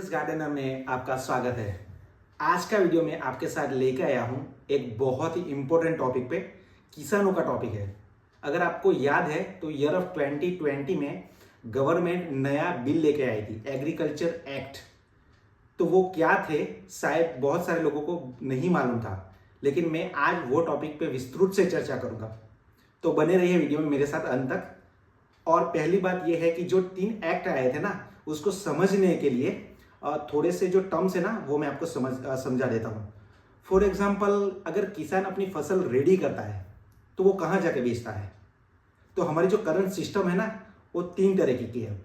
Sales gardener में आपका स्वागत है। आज का वीडियो में आपके साथ लेकर आया हूं एक बहुत ही इंपॉर्टेंट टॉपिक पे, किसानों का टॉपिक है। अगर आपको याद है तो ईयर ऑफ 2020 में गवर्नमेंट नया बिल लेके आई थी, एग्रीकल्चर एक्ट। तो वो क्या थे शायद बहुत सारे लोगों को नहीं मालूम था, लेकिन मैं आज वो टॉपिक पे विस्तृत से चर्चा करूंगा। तो बने रहिए वीडियो में मेरे साथ अंत तक। और पहली बात यह है कि जो 3 एक्ट आए थे ना, उसको समझने के लिए थोड़े से जो टर्म्स है ना वो मैं आपको समझा देता हूँ। फॉर एग्जाम्पल, अगर किसान अपनी फसल रेडी करता है तो वो कहाँ जाके बेचता है? तो हमारी जो करंट सिस्टम है ना वो 3 तरह की है।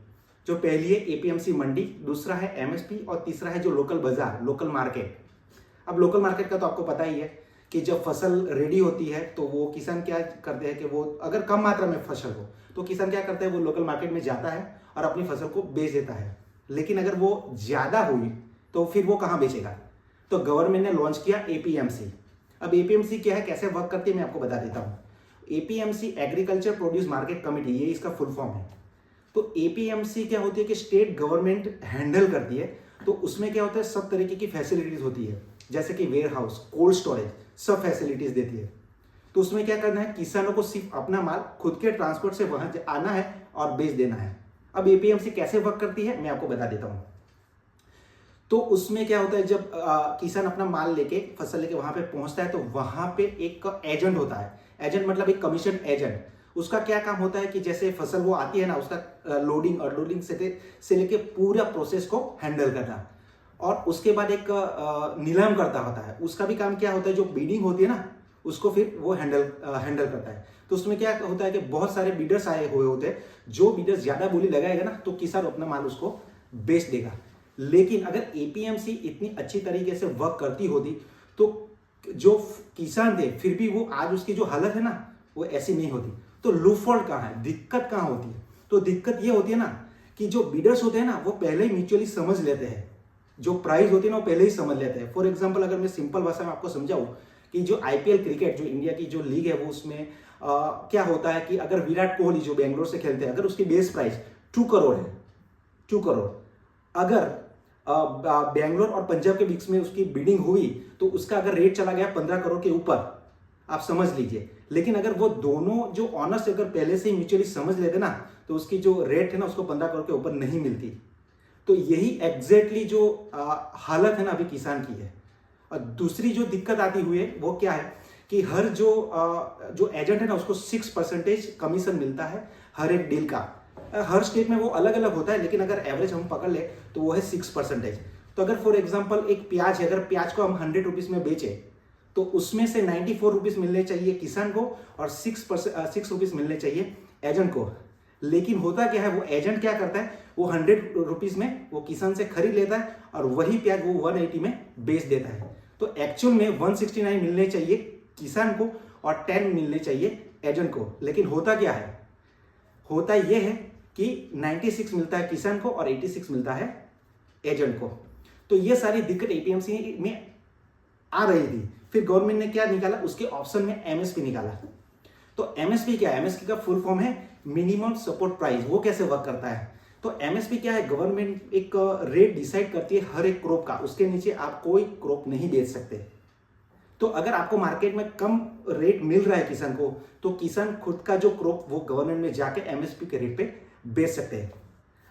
जो पहली है एपीएमसी मंडी, दूसरा है एमएसपी और तीसरा है जो लोकल बाजार, लोकल मार्केट। अब लोकल मार्केट का तो आपको पता ही है कि जब फसल रेडी होती है तो वो किसान क्या करते हैं कि वो अगर कम मात्रा में फसल हो तो किसान क्या करता है, वो लोकल मार्केट में जाता है और अपनी फसल को बेच देता है। लेकिन अगर वो ज़्यादा हुई तो फिर वो कहाँ बेचेगा? तो गवर्नमेंट ने लॉन्च किया एपीएमसी। अब एपीएमसी क्या है, कैसे वर्क करती है, मैं आपको बता देता हूँ। APMC agriculture produce market committee, ये इसका फुल फॉर्म है। तो एपीएमसी क्या होती है कि स्टेट गवर्नमेंट हैंडल करती है। तो उसमें क्या होता है, सब तरीके की फैसिलिटीज होती है, जैसे कि वेयर हाउस, कोल्ड स्टोरेज, सब फैसिलिटीज देती है। तो उसमें क्या करना है, किसानों को सिर्फ अपना माल खुद के ट्रांसपोर्ट से वहां आना है और बेच देना है। अब एपीएमसी कैसे वर्क करती है मैं आपको बता देता हूं। तो उसमें क्या होता है, जब किसान अपना माल लेके, फसल लेके वहां पे पहुंचता है तो वहां पे एक एजेंट होता है। एजेंट मतलब एक कमीशन एजेंट। उसका क्या काम होता है कि जैसे फसल वो आती है ना, उसका लोडिंग और लोडिंग से लेके पूरा प्रोसेस को हैंडल करना। और उसके बाद एक नीलाम करता होता है। उसका भी काम क्या होता है, जो बीडिंग होती है ना उसको फिर वो हैंडल करता है। तो उसमें क्या होता है कि बहुत सारे बीडर्स आए हुए होते हैं। जो बीडर्स ज्यादा बोली लगाएगा ना तो किसान अपना माल उसको बेच देगा। लेकिन अगर एपीएमसी इतनी अच्छी तरीके से वर्क करती होती तो जो किसान थे फिर भी वो आज उसकी जो हालत है ना वो ऐसी नहीं होती। तो लूफॉल्ट कहाँ है, दिक्कत कहाँ होती है? तो दिक्कत ये होती है ना कि जो बीडर्स होते हैं ना वो पहले ही म्यूचुअली समझ लेते हैं, जो प्राइस होती है ना वो पहले ही समझ लेते हैं। फॉर एग्जाम्पल, अगर मैं सिंपल भाषा में आपको समझाऊं कि जो आईपीएल क्रिकेट, जो इंडिया की जो लीग है, वो उसमें क्या होता है कि अगर विराट कोहली जो बेंगलोर से खेलते हैं, अगर उसकी बेस प्राइस 2 करोड़ है, 2 करोड़, अगर बेंगलोर और पंजाब के बीच में उसकी बिडिंग हुई तो उसका अगर रेट चला गया 15 करोड़ के ऊपर, आप समझ लीजिए। लेकिन अगर वो दोनों जो ऑनर्स अगर पहले से ही म्यूचुअली समझ लेते ना तो उसकी जो रेट है ना उसको 15 करोड़ के ऊपर नहीं मिलती। तो यही एग्जैक्टली जो हालत है ना अभी किसान की है। और दूसरी जो दिक्कत आती हुई है वो क्या है कि हर जो एजेंट है ना उसको 6% कमीशन मिलता है हर एक डील का। हर स्टेट में वो अलग अलग होता है, लेकिन अगर एवरेज हम पकड़ ले तो वो है 6%। तो अगर फॉर एग्जांपल एक प्याज है, अगर प्याज को हम 100 रुपीज में बेचे तो उसमें से 94 रुपीज मिलने चाहिए किसान को और 6 रुपीज मिलने चाहिए एजेंट को। लेकिन होता क्या है, वो एजेंट क्या करता है, वो 100 रुपीज में वो किसान से खरीद लेता है और वही प्याज वो 180 में बेच देता है। तो एक्चुअल में 169 मिलने चाहिए किसान को और 10 मिलने चाहिए एजेंट को। लेकिन होता क्या है, होता यह है कि 96 मिलता है किसान को और 86 मिलता है एजेंट को। तो ये सारी दिक्कत एपीएमसी में आ रही थी। फिर गवर्नमेंट ने क्या निकाला, उसके ऑप्शन में एमएसपी निकाला। तो एमएसपी क्या है? एमएसपी का फुल फॉर्म है मिनिमम सपोर्ट प्राइस। वो कैसे वर्क करता है? तो एमएसपी क्या है, गवर्नमेंट एक रेट डिसाइड करती है हर एक क्रॉप का, उसके नीचे आप कोई क्रॉप नहीं बेच सकते। तो अगर आपको मार्केट में कम रेट मिल रहा है किसान को, तो किसान खुद का जो क्रॉप वो गवर्नमेंट में जाके एमएसपी के रेट पे बेच सकते हैं।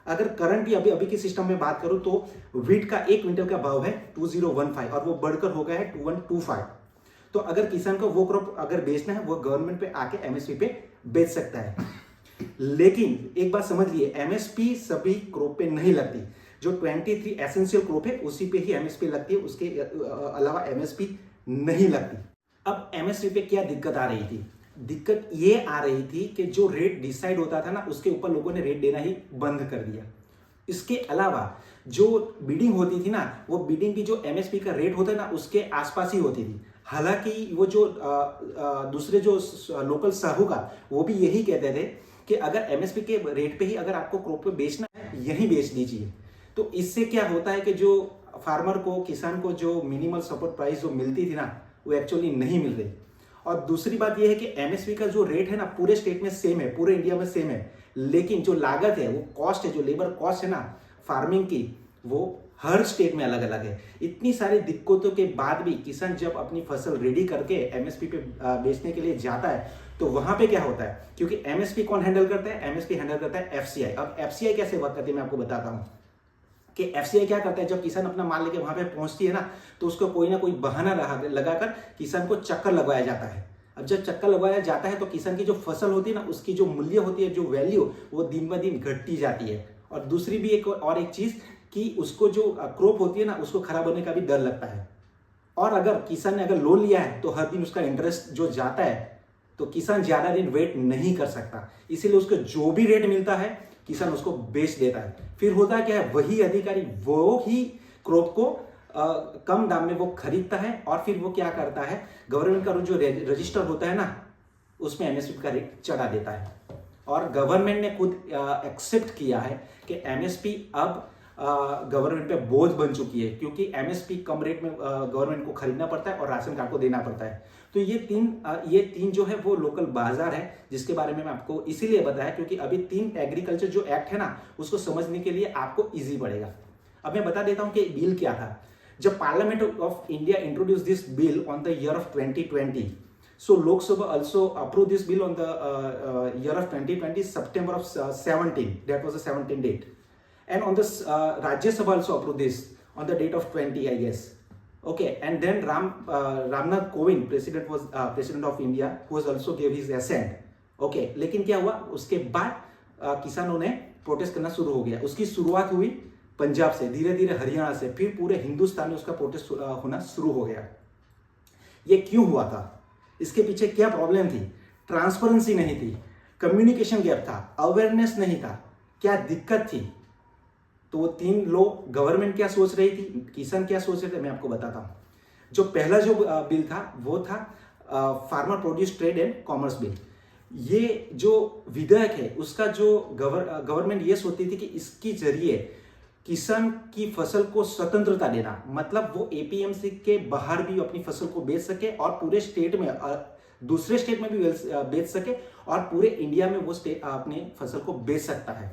अगर करंटली अभी के सिस्टम में बात करूं तो वीट का 1 क्विंटल का भाव है 2015 और वो बढ़कर हो गया है 2125। तो अगर किसान को वो क्रॉप अगर बेचना है वो गवर्नमेंट पे आके एमएसपी पे बेच सकता है। लेकिन एक बात समझ लिए, एमएसपी सभी क्रॉप पे नहीं लगती। जो 23 एसेंशियल क्रॉप है उसी पे ही एमएसपी लगती है, उसके अलावा एमएसपी नहीं लगती। अब एमएसपी पे क्या दिक्कत आ रही थी? दिक्कत ये आ रही थी कि जो रेट डिसाइड होता था ना उसके ऊपर लोगों ने रेट देना ही बंद कर दिया। इसके अलावा जो बिडिंग होती थी ना, वो बिडिंग की जो एमएसपी का रेट होता है ना उसके आसपास ही होती थी। हालांकि वो जो दूसरे जो लोकल साहूकार वो भी यही कहते थे कि अगर एमएसपी के रेट पे ही अगर आपको क्रॉप पे बेचना है यही बेच दीजिए। तो इससे क्या होता है कि जो फार्मर को, किसान को जो मिनिमल सपोर्ट प्राइस जो मिलती थी ना वो एक्चुअली नहीं मिल रही। और दूसरी बात यह है कि एमएसपी का जो रेट है ना पूरे स्टेट में सेम है, पूरे इंडिया में सेम है, लेकिन जो लागत है, वो कॉस्ट है, जो लेबर कॉस्ट है ना फार्मिंग की, वो हर स्टेट में अलग अलग है। इतनी सारी दिक्कतों के बाद भी किसान जब अपनी फसल रेडी करके एमएसपी पे बेचने के लिए जाता है तो वहां पे क्या होता है, क्योंकि एमएसपी कौन हैंडल करता है, एमएसपी हैंडल करता है एफसीआई। अब एफसीआई कैसे वर्क करती है मैं आपको बताता हूं कि एफसीआई क्या करता है, जब किसान अपना माल लेके वहां पे पहुंचती है ना तो उसको कोई ना कोई बहाना लगाकर किसान को चक्कर लगवाया जाता है। अब जब चक्कर लगवाया जाता है तो किसान की जो फसल होती है ना उसकी जो मूल्य होती है, जो वैल्यू, वो दिन ब दिन घटती जाती है। और दूसरी भी एक चीज कि उसको जो क्रॉप होती है ना उसको खराब होने का भी डर लगता है। और अगर किसान ने अगर लोन लिया है तो हर दिन उसका इंटरेस्ट जो जाता है तो किसान ज्यादा दिन वेट नहीं कर सकता, इसीलिए उसको जो भी रेट मिलता है किसान उसको बेच देता है। फिर होता क्या है, वही अधिकारी वो ही क्रॉप को कम दाम में वो खरीदता है और फिर वो क्या करता है, गवर्नमेंट का जो रजिस्टर होता है ना उसमें एमएसपी का रेट चढ़ा देता है। और गवर्नमेंट ने खुद एक्सेप्ट किया है कि एमएसपी अब गवर्नमेंट पे बोझ बन चुकी है, क्योंकि एमएसपी कम रेट में गवर्नमेंट को खरीदना पड़ता है और राशन कार्ड को देना पड़ता है। तो ये तीन जो है वो लोकल बाजार है जिसके बारे में मैं आपको इसीलिए बताया क्योंकि अभी 3 एग्रीकल्चर जो एक्ट है ना उसको समझने के लिए आपको इजी पड़ेगा। अब मैं बता देता हूं कि बिल क्या था। जब parliament of India introduce this bill on the year of 2020, so Lok Sabha also approved this bill on the year of 2020, September of 17, that was the 17th date. And on this Rajya Sabha also approved this on the date of 20, I guess. Okay, and then Ramnath Kovind, president of India, who was also gave his assent. Okay, लेकिन क्या हुआ, उसके बाद किसानों ने protest करना शुरू हो गया। उसकी शुरुआत हुई पंजाब से, धीरे धीरे हरियाणा से, फिर पूरे हिंदुस्तान में उसका प्रोटेस्ट होना शुरू हो गया। ये क्यों हुआ था, इसके पीछे क्या प्रॉब्लम थी? ट्रांसपेरेंसी नहीं थी, कम्युनिकेशन गैप था, अवेयरनेस नहीं था, क्या दिक्कत थी? तो वो 3 लोग, गवर्नमेंट क्या सोच रही थी, किसान क्या सोच रहे थे, मैं आपको बताता हूं। जो पहला जो बिल था वो था farmer produce trade and commerce bill. ये जो विधेयक है उसका जो गवर्नमेंट ये सोचती थी कि इसके जरिए किसान की फसल को स्वतंत्रता देना, मतलब वो एपीएमसी के बाहर भी अपनी फसल को बेच सके और पूरे स्टेट में, दूसरे स्टेट में भी बेच सके और पूरे इंडिया में वो स्टेट अपनी फसल को बेच सकता है।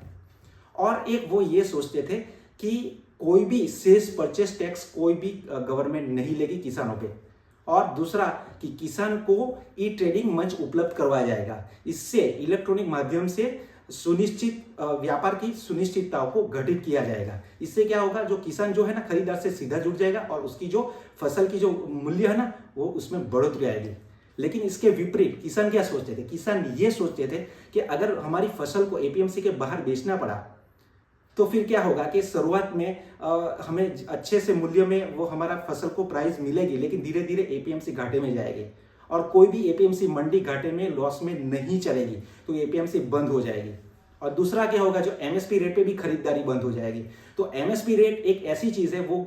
और एक वो ये सोचते थे कि कोई भी सेल्स परचेस टैक्स कोई भी गवर्नमेंट नहीं लेगी किसानों पे। और दूसरा कि किसान को ई ट्रेडिंग मंच उपलब्ध करवाया जाएगा, इससे इलेक्ट्रॉनिक माध्यम से सुनिश्चित व्यापार की सुनिश्चितताओं को घटित किया जाएगा। इससे क्या होगा, जो किसान जो है ना खरीदार से सीधा जुड़ जाएगा और उसकी जो फसल की जो मूल्य है ना वो उसमें बढ़ोतरी आएगी। लेकिन इसके विपरीत किसान क्या सोचते थे, किसान ये सोचते थे कि अगर हमारी फसल को एपीएमसी के बाहर बेचना पड़ा तो फिर क्या होगा कि शुरुआत में हमें अच्छे से मूल्य में वो हमारा फसल को प्राइस मिलेगी, लेकिन धीरे धीरे एपीएमसी घाटे में जाएगी और कोई भी एपीएमसी मंडी घाटे में लॉस में नहीं चलेगी, तो एपीएमसी बंद हो जाएगी। और दूसरा क्या होगा, जो एमएसपी रेट पे भी खरीदारी बंद हो जाएगी। तो एमएसपी रेट एक ऐसी चीज है वो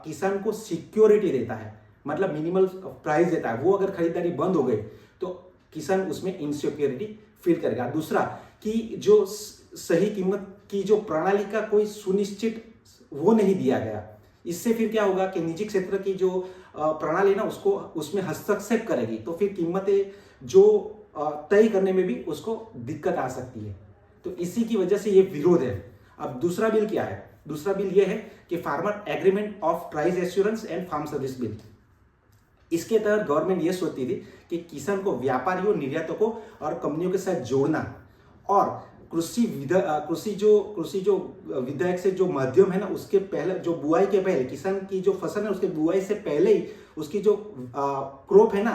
किसान को सिक्योरिटी देता है, मतलब मिनिमल प्राइस देता है। वो अगर खरीदारी बंद हो गई तो किसान उसमें इनसिक्योरिटी फील करेगा। दूसरा कि जो सही कीमत की जो प्रणाली का कोई सुनिश्चित वो नहीं दिया गया, इससे फिर क्या होगा कि निजी क्षेत्र की जो प्रणाली ना उसको उसमें हस्तक्षेप करेगी, तो फिर कीमतें जो तय करने में भी उसको दिक्कत आ सकती है। तो इसी की वजह से ये विरोध है। अब दूसरा बिल क्या है, दूसरा बिल ये है कि farmer agreement of price assurance and farm service bill. इसके तहत गवर्नमेंट ये सोचती थी कि किसान को व्यापारियों, निर्यातकों और कंपनियों के साथ जोड़ना और कृषि जो विधेयक से जो माध्यम है ना उसके पहले, जो बुआई के पहले किसान की जो फसल है उसके बुआई से पहले ही उसकी जो क्रॉप है ना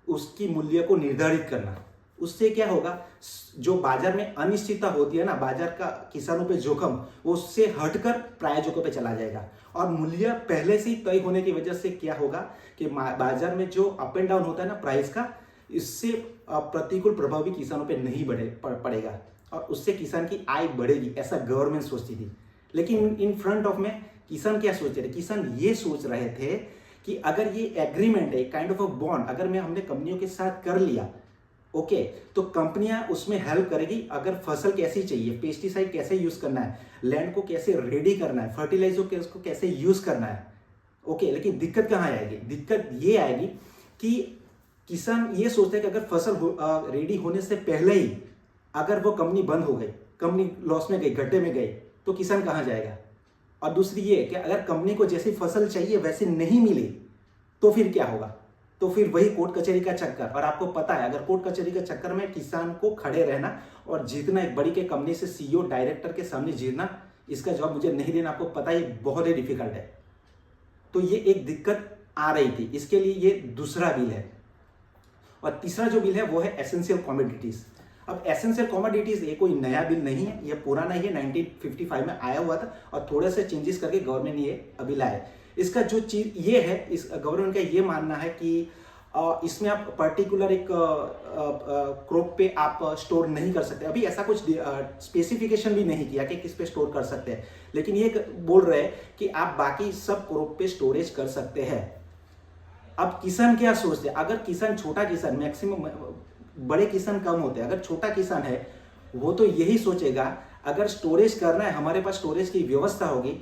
उसकी मूल्य को निर्धारित करना। उससे क्या होगा, जो बाजार में अनिश्चितता होती है ना, बाजार का किसानों पे जोखिम, वो उससे हटकर प्रायोजकों पे चला जाएगा। और मूल्य पहले से ही तय होने की वजह से क्या होगा कि बाजार में जो अप एंड डाउन होता है ना प्राइस का, इससे प्रतिकूल प्रभाव भी किसानों पे नहीं पड़ेगा और उससे किसान की आय बढ़ेगी, ऐसा गवर्नमेंट सोचती थी। लेकिन इन फ्रंट ऑफ में किसान क्या सोच रहे थे, किसान ये सोच रहे थे कि अगर ये एग्रीमेंट है, काइंड ऑफ अ बॉन्ड, अगर हमने कंपनियों के साथ कर लिया, ओके, तो कंपनियां उसमें हेल्प करेगी। अगर फसल कैसी चाहिए, पेस्टिसाइड कैसे यूज करना है, लैंड को कैसे रेडी करना है, फर्टिलाइजर को कैसे यूज करना है, ओके। लेकिन दिक्कत कहाँ आएगी, दिक्कत ये आएगी कि किसान ये सोचता है कि अगर फसल रेडी होने से पहले ही अगर वो कंपनी बंद हो गई, कंपनी लॉस में गई, घाटे में गई, तो किसान कहाँ जाएगा। और दूसरी ये कि अगर कंपनी को जैसी फसल चाहिए वैसी नहीं मिली तो फिर क्या होगा? तो फिर वही कोर्ट कचहरी का चक्कर। और आपको पता है, अगर कोर्ट कचहरी के चक्कर में किसान को खड़े रहना और जीतना, एक बड़ी के कंपनी से सीईओ डायरेक्टर के सामने जीतना, इसका जवाब मुझे नहीं देना, आपको पता है बहुत ही डिफिकल्ट है। तो ये एक दिक्कत आ रही थी, इसके लिए ये दूसरा बिल है। और तीसरा जो बिल है वो है एसेंशियल कमोडिटीज। अब एसेंशियल कमोडिटीज ये कोई नया बिल नहीं है, ये पुराना ही है, 1955 में आया हुआ था और थोड़े से चेंजेस करके गवर्नमेंट ने ये अभी लाया। इसका जो चीज ये है, इस गवर्नमेंट का ये मानना है कि इसमें आप पर्टिकुलर एक क्रॉप पे आप स्टोर नहीं कर सकते। अभी ऐसा कुछ स्पेसिफिकेशन भी नहीं किया कि किस पे स्टोर कर सकते हैं, लेकिन ये बोल रहे हैं कि आप बाकी सब क्रॉप पे स्टोरेज कर सकते हैं। अब किसान क्या सोचते हैं? अगर किसान, छोटा किसान, मैक्सिमम बड़े किसान कम होते हैं, अगर छोटा किसान है वो तो यही सोचेगा अगर स्टोरेज करना है, हमारे पास स्टोरेज की व्यवस्था होगी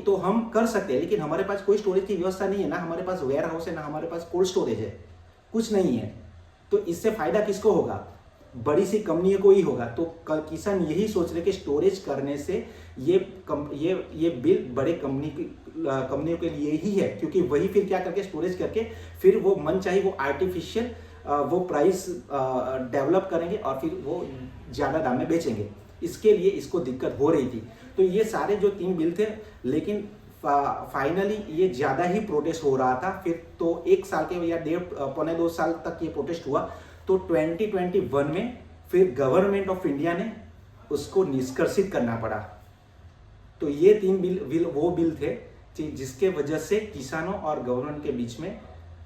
तो हम कर सकते हैं, लेकिन हमारे पास कोई स्टोरेज की व्यवस्था नहीं है, ना हमारे पास वेयर हाउस है, ना हमारे पास कोल्ड स्टोरेज है, कुछ नहीं है। तो इससे फायदा किसको होगा? बड़ी सी कंपनियों को ही होगा। तो किसान यही सोच रहे कि स्टोरेज करने से ये बिल बड़े कंपनियों के लिए ही है, क्योंकि वही फिर क्या करके स्टोरेज करके फिर वो मन चाहे वो आर्टिफिशियल वो प्राइस डेवलप करेंगे और फिर वो ज़्यादा दाम में बेचेंगे। इसके लिए इसको दिक्कत हो रही थी। तो ये सारे जो 3 बिल थे, लेकिन फाइनली ये ज़्यादा ही प्रोटेस्ट हो रहा था। फिर तो 1 साल के या 1.5-2 साल तक ये प्रोटेस्ट हुआ। तो 2021 में फिर गवर्नमेंट ऑफ इंडिया ने उसको निष्कर्षित करना पड़ा। तो ये 3 बिल वो बिल थे जिसके वजह से किसानों और गवर्नमेंट के बीच में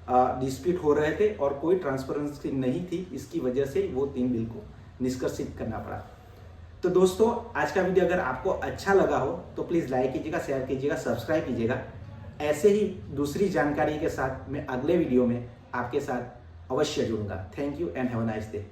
डिस्प्यूट हो रहे थे और कोई ट्रांसपेरेंसी नहीं थी। इसकी वजह से वो 3 बिल को निष्कर्षित करना पड़ा। तो दोस्तों, आज का वीडियो अगर आपको अच्छा लगा हो तो प्लीज़ लाइक कीजिएगा, शेयर कीजिएगा, सब्सक्राइब कीजिएगा। ऐसे ही दूसरी जानकारी के साथ मैं अगले वीडियो में आपके साथ अवश्य जुड़ूंगा। Thank you and have a nice day.